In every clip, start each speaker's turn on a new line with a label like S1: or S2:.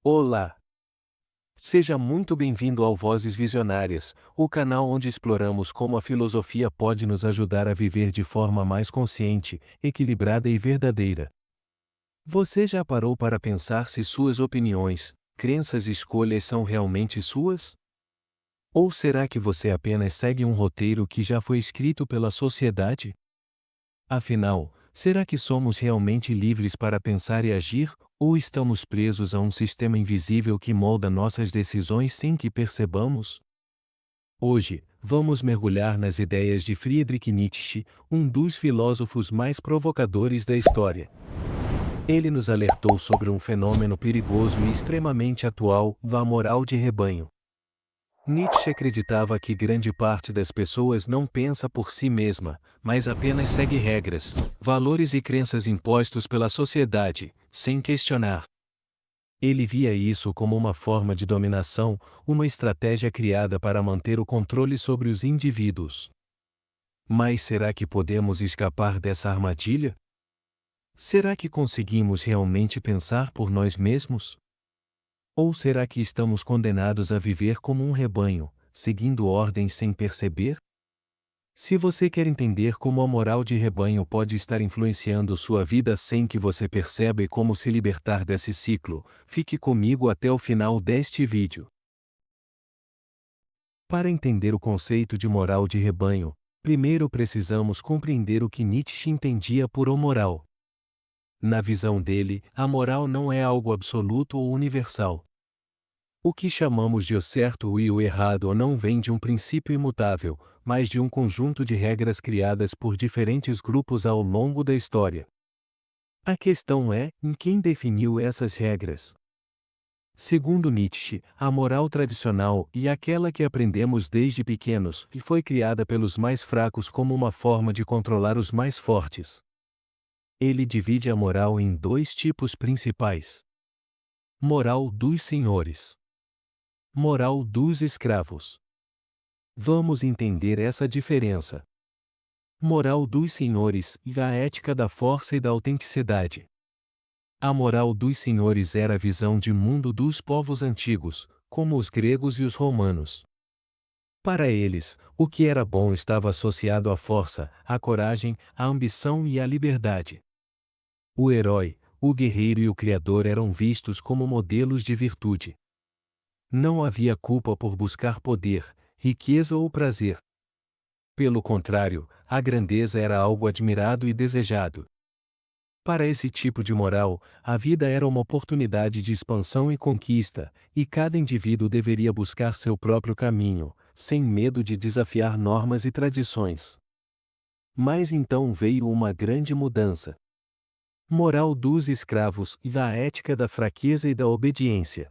S1: Olá! Seja muito bem-vindo ao Vozes Visionárias, o canal onde exploramos como a filosofia pode nos ajudar a viver de forma mais consciente, equilibrada e verdadeira. Você já parou para pensar se suas opiniões, crenças e escolhas são realmente suas? Ou será que você apenas segue um roteiro que já foi escrito pela sociedade? Afinal, será que somos realmente livres para pensar e agir, ou estamos presos a um sistema invisível que molda nossas decisões sem que percebamos? Hoje, vamos mergulhar nas ideias de Friedrich Nietzsche, um dos filósofos mais provocadores da história. Ele nos alertou sobre um fenômeno perigoso e extremamente atual, a moral de rebanho. Nietzsche acreditava que grande parte das pessoas não pensa por si mesma, mas apenas segue regras, valores e crenças impostos pela sociedade, sem questionar. Ele via isso como uma forma de dominação, uma estratégia criada para manter o controle sobre os indivíduos. Mas será que podemos escapar dessa armadilha? Será que conseguimos realmente pensar por nós mesmos? Ou será que estamos condenados a viver como um rebanho, seguindo ordens sem perceber? Se você quer entender como a moral de rebanho pode estar influenciando sua vida sem que você perceba e como se libertar desse ciclo, fique comigo até o final deste vídeo. Para entender o conceito de moral de rebanho, primeiro precisamos compreender o que Nietzsche entendia por moral. Na visão dele, a moral não é algo absoluto ou universal. O que chamamos de o certo e o errado não vem de um princípio imutável, mas de um conjunto de regras criadas por diferentes grupos ao longo da história. A questão é, em quem definiu essas regras? Segundo Nietzsche, a moral tradicional e aquela que aprendemos desde pequenos e foi criada pelos mais fracos como uma forma de controlar os mais fortes. Ele divide a moral em dois tipos principais: moral dos senhores, moral dos escravos. Vamos entender essa diferença. Moral dos senhores e a ética da força e da autenticidade. A moral dos senhores era a visão de mundo dos povos antigos, como os gregos e os romanos. Para eles, o que era bom estava associado à força, à coragem, à ambição e à liberdade. O herói, o guerreiro e o criador eram vistos como modelos de virtude. Não havia culpa por buscar poder, riqueza ou prazer. Pelo contrário, a grandeza era algo admirado e desejado. Para esse tipo de moral, a vida era uma oportunidade de expansão e conquista, e cada indivíduo deveria buscar seu próprio caminho, sem medo de desafiar normas e tradições. Mas então veio uma grande mudança. Moral dos escravos e da ética da fraqueza e da obediência.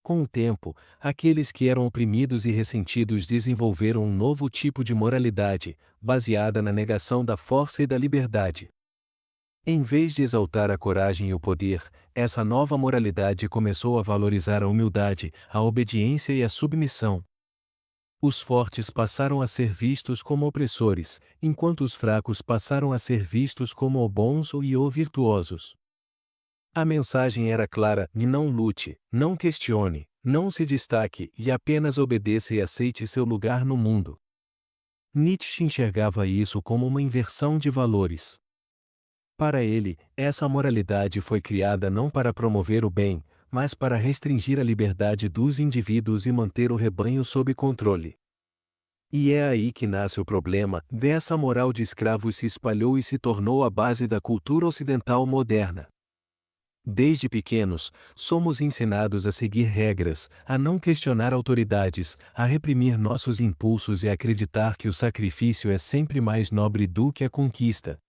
S1: Com o tempo, aqueles que eram oprimidos e ressentidos desenvolveram um novo tipo de moralidade, baseada na negação da força e da liberdade. Em vez de exaltar a coragem e o poder, essa nova moralidade começou a valorizar a humildade, a obediência e a submissão. Os fortes passaram a ser vistos como opressores, enquanto os fracos passaram a ser vistos como bons ou virtuosos. A mensagem era clara: e não lute, não questione, não se destaque e apenas obedeça e aceite seu lugar no mundo. Nietzsche enxergava isso como uma inversão de valores. Para ele, essa moralidade foi criada não para promover o bem, mas para restringir a liberdade dos indivíduos e manter o rebanho sob controle. E é aí que nasce o problema: dessa moral de escravos se espalhou e se tornou a base da cultura ocidental moderna. Desde pequenos, somos ensinados a seguir regras, a não questionar autoridades, a reprimir nossos impulsos e a acreditar que o sacrifício é sempre mais nobre do que a conquista.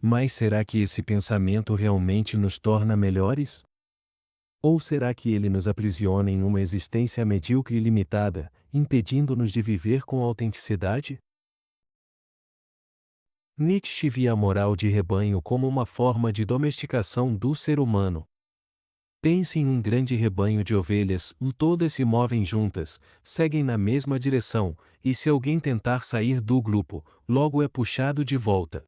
S1: Mas será que esse pensamento realmente nos torna melhores? Ou será que ele nos aprisiona em uma existência medíocre e limitada, impedindo-nos de viver com autenticidade? Nietzsche via a moral de rebanho como uma forma de domesticação do ser humano. Pense em um grande rebanho de ovelhas, todas se movem juntas, seguem na mesma direção, e se alguém tentar sair do grupo, logo é puxado de volta.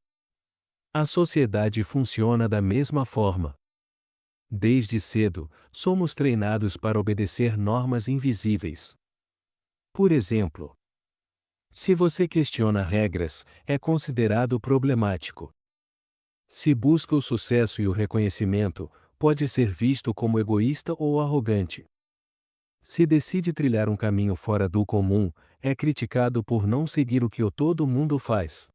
S1: A sociedade funciona da mesma forma. Desde cedo, somos treinados para obedecer normas invisíveis. Por exemplo, se você questiona regras, é considerado problemático. Se busca o sucesso e o reconhecimento, pode ser visto como egoísta ou arrogante. Se decide trilhar um caminho fora do comum, é criticado por não seguir o que todo mundo faz.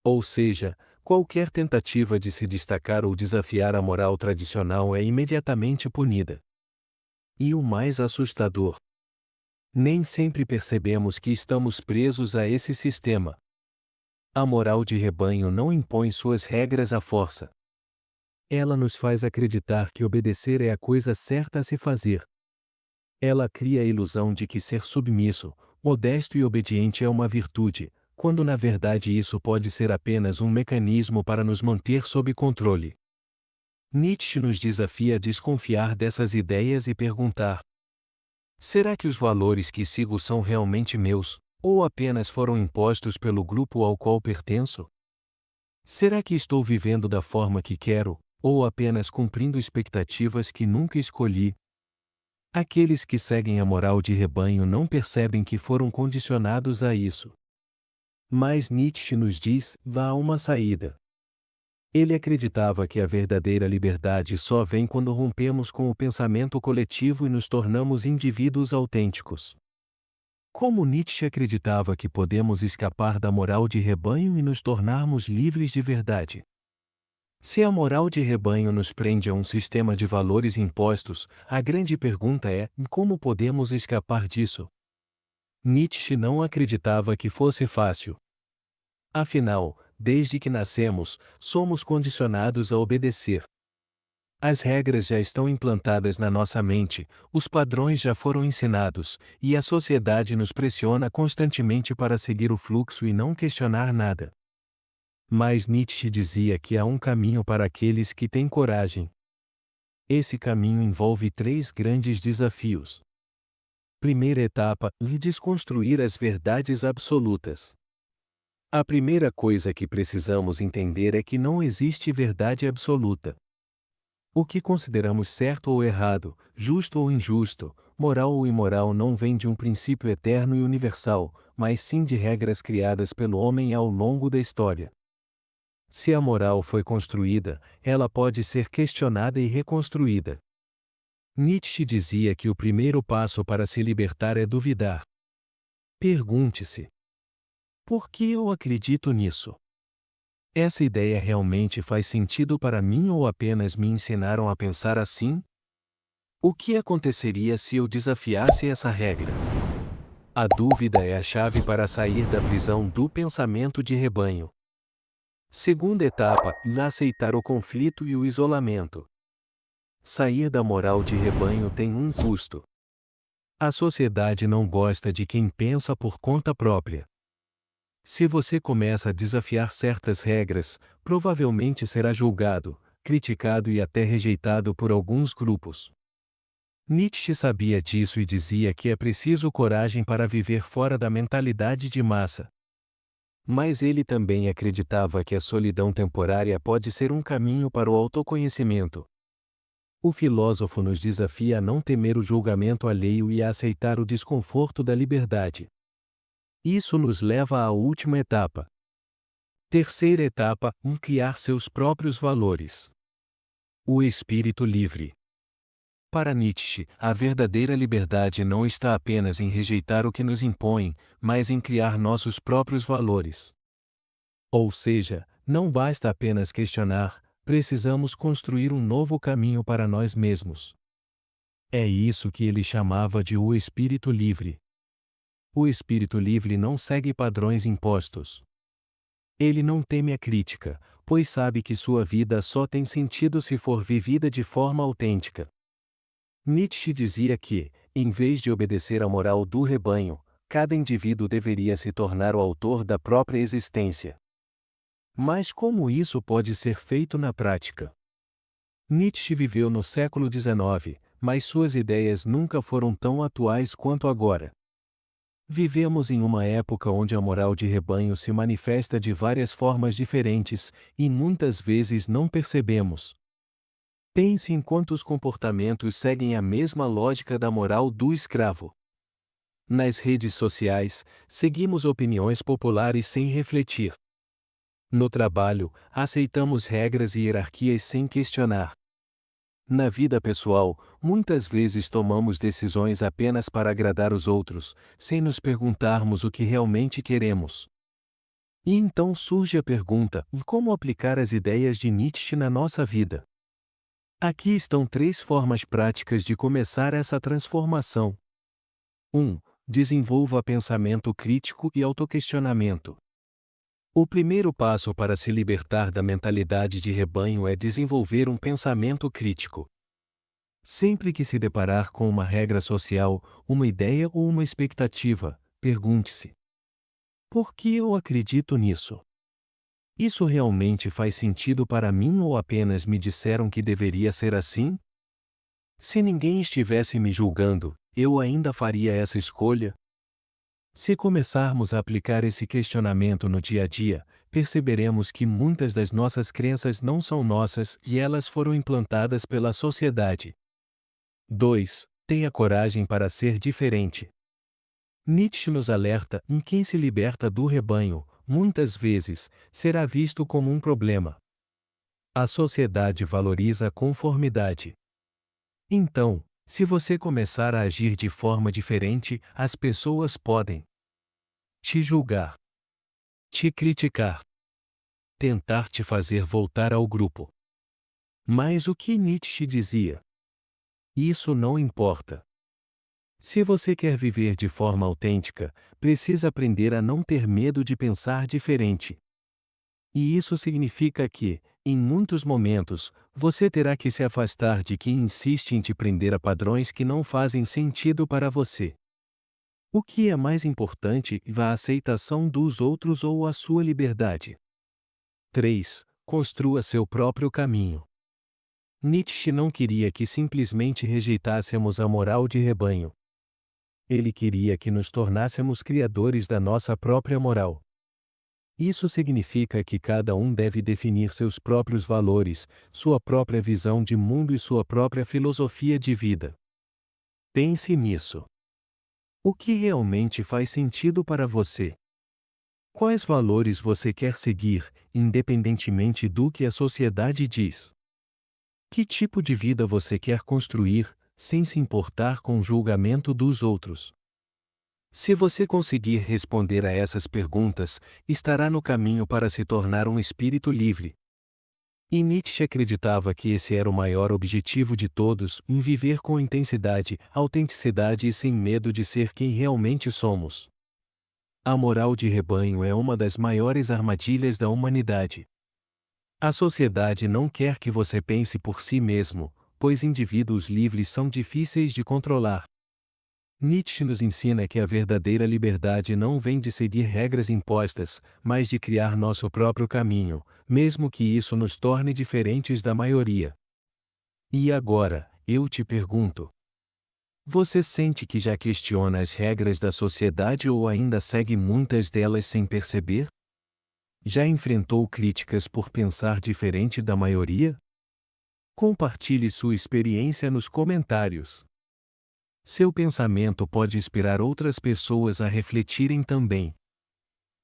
S1: Ou seja, qualquer tentativa de se destacar ou desafiar a moral tradicional é imediatamente punida. E o mais assustador: nem sempre percebemos que estamos presos a esse sistema. A moral de rebanho não impõe suas regras à força. Ela nos faz acreditar que obedecer é a coisa certa a se fazer. Ela cria a ilusão de que ser submisso, modesto e obediente é uma virtude, quando na verdade isso pode ser apenas um mecanismo para nos manter sob controle. Nietzsche nos desafia a desconfiar dessas ideias e perguntar: será que os valores que sigo são realmente meus, ou apenas foram impostos pelo grupo ao qual pertenço? Será que estou vivendo da forma que quero, ou apenas cumprindo expectativas que nunca escolhi? Aqueles que seguem a moral de rebanho não percebem que foram condicionados a isso. Mas Nietzsche nos diz: há uma saída. Ele acreditava que a verdadeira liberdade só vem quando rompemos com o pensamento coletivo e nos tornamos indivíduos autênticos. Como Nietzsche acreditava que podemos escapar da moral de rebanho e nos tornarmos livres de verdade? Se a moral de rebanho nos prende a um sistema de valores impostos, a grande pergunta é: como podemos escapar disso? Nietzsche não acreditava que fosse fácil. Afinal, desde que nascemos, somos condicionados a obedecer. As regras já estão implantadas na nossa mente, os padrões já foram ensinados, e a sociedade nos pressiona constantemente para seguir o fluxo e não questionar nada. Mas Nietzsche dizia que há um caminho para aqueles que têm coragem. Esse caminho envolve 3 grandes desafios. Primeira etapa: desconstruir as verdades absolutas. A primeira coisa que precisamos entender é que não existe verdade absoluta. O que consideramos certo ou errado, justo ou injusto, moral ou imoral não vem de um princípio eterno e universal, mas sim de regras criadas pelo homem ao longo da história. Se a moral foi construída, ela pode ser questionada e reconstruída. Nietzsche dizia que o primeiro passo para se libertar é duvidar. Pergunte-se: por que eu acredito nisso? Essa ideia realmente faz sentido para mim ou apenas me ensinaram a pensar assim? O que aconteceria se eu desafiasse essa regra? A dúvida é a chave para sair da prisão do pensamento de rebanho. Segunda etapa: aceitar o conflito e o isolamento. Sair da moral de rebanho tem um custo. A sociedade não gosta de quem pensa por conta própria. Se você começa a desafiar certas regras, provavelmente será julgado, criticado e até rejeitado por alguns grupos. Nietzsche sabia disso e dizia que é preciso coragem para viver fora da mentalidade de massa. Mas ele também acreditava que a solidão temporária pode ser um caminho para o autoconhecimento. O filósofo nos desafia a não temer o julgamento alheio e a aceitar o desconforto da liberdade. Isso nos leva à última etapa. Terceira etapa: criar seus próprios valores. O espírito livre. Para Nietzsche, a verdadeira liberdade não está apenas em rejeitar o que nos impõem, mas em criar nossos próprios valores. Ou seja, não basta apenas questionar, precisamos construir um novo caminho para nós mesmos. É isso que ele chamava de o espírito livre. O espírito livre não segue padrões impostos. Ele não teme a crítica, pois sabe que sua vida só tem sentido se for vivida de forma autêntica. Nietzsche dizia que, em vez de obedecer à moral do rebanho, cada indivíduo deveria se tornar o autor da própria existência. Mas como isso pode ser feito na prática? Nietzsche viveu no século XIX, mas suas ideias nunca foram tão atuais quanto agora. Vivemos em uma época onde a moral de rebanho se manifesta de várias formas diferentes, e muitas vezes não percebemos. Pense em quantos comportamentos seguem a mesma lógica da moral do escravo. Nas redes sociais, seguimos opiniões populares sem refletir. No trabalho, aceitamos regras e hierarquias sem questionar. Na vida pessoal, muitas vezes tomamos decisões apenas para agradar os outros, sem nos perguntarmos o que realmente queremos. E então surge a pergunta: como aplicar as ideias de Nietzsche na nossa vida? Aqui estão 3 formas práticas de começar essa transformação. 1. Desenvolva pensamento crítico e autoquestionamento. O primeiro passo para se libertar da mentalidade de rebanho é desenvolver um pensamento crítico. Sempre que se deparar com uma regra social, uma ideia ou uma expectativa, pergunte-se: por que eu acredito nisso? Isso realmente faz sentido para mim ou apenas me disseram que deveria ser assim? Se ninguém estivesse me julgando, eu ainda faria essa escolha? Se começarmos a aplicar esse questionamento no dia a dia, perceberemos que muitas das nossas crenças não são nossas e elas foram implantadas pela sociedade. 2. Tenha coragem para ser diferente. Nietzsche nos alerta: quem se liberta do rebanho, muitas vezes, será visto como um problema. A sociedade valoriza a conformidade. Então, se você começar a agir de forma diferente, as pessoas podem te julgar, te criticar, tentar te fazer voltar ao grupo. Mas o que Nietzsche dizia? Isso não importa. Se você quer viver de forma autêntica, precisa aprender a não ter medo de pensar diferente. E isso significa que, em muitos momentos, você terá que se afastar de quem insiste em te prender a padrões que não fazem sentido para você. O que é mais importante, a aceitação dos outros ou a sua liberdade? 3. Construa seu próprio caminho. Nietzsche não queria que simplesmente rejeitássemos a moral de rebanho. Ele queria que nos tornássemos criadores da nossa própria moral. Isso significa que cada um deve definir seus próprios valores, sua própria visão de mundo e sua própria filosofia de vida. Pense nisso. O que realmente faz sentido para você? Quais valores você quer seguir, independentemente do que a sociedade diz? Que tipo de vida você quer construir, sem se importar com o julgamento dos outros? Se você conseguir responder a essas perguntas, estará no caminho para se tornar um espírito livre. E Nietzsche acreditava que esse era o maior objetivo de todos, em viver com intensidade, autenticidade e sem medo de ser quem realmente somos. A moral de rebanho é uma das maiores armadilhas da humanidade. A sociedade não quer que você pense por si mesmo, pois indivíduos livres são difíceis de controlar. Nietzsche nos ensina que a verdadeira liberdade não vem de seguir regras impostas, mas de criar nosso próprio caminho, mesmo que isso nos torne diferentes da maioria. E agora, eu te pergunto: você sente que já questiona as regras da sociedade ou ainda segue muitas delas sem perceber? Já enfrentou críticas por pensar diferente da maioria? Compartilhe sua experiência nos comentários. Seu pensamento pode inspirar outras pessoas a refletirem também.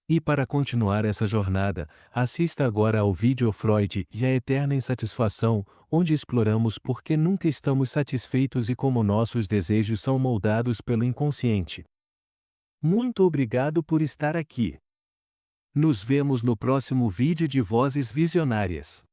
S1: E para continuar essa jornada, assista agora ao vídeo Freud e a Eterna Insatisfação, onde exploramos por que nunca estamos satisfeitos e como nossos desejos são moldados pelo inconsciente. Muito obrigado por estar aqui. Nos vemos no próximo vídeo de Vozes Visionárias.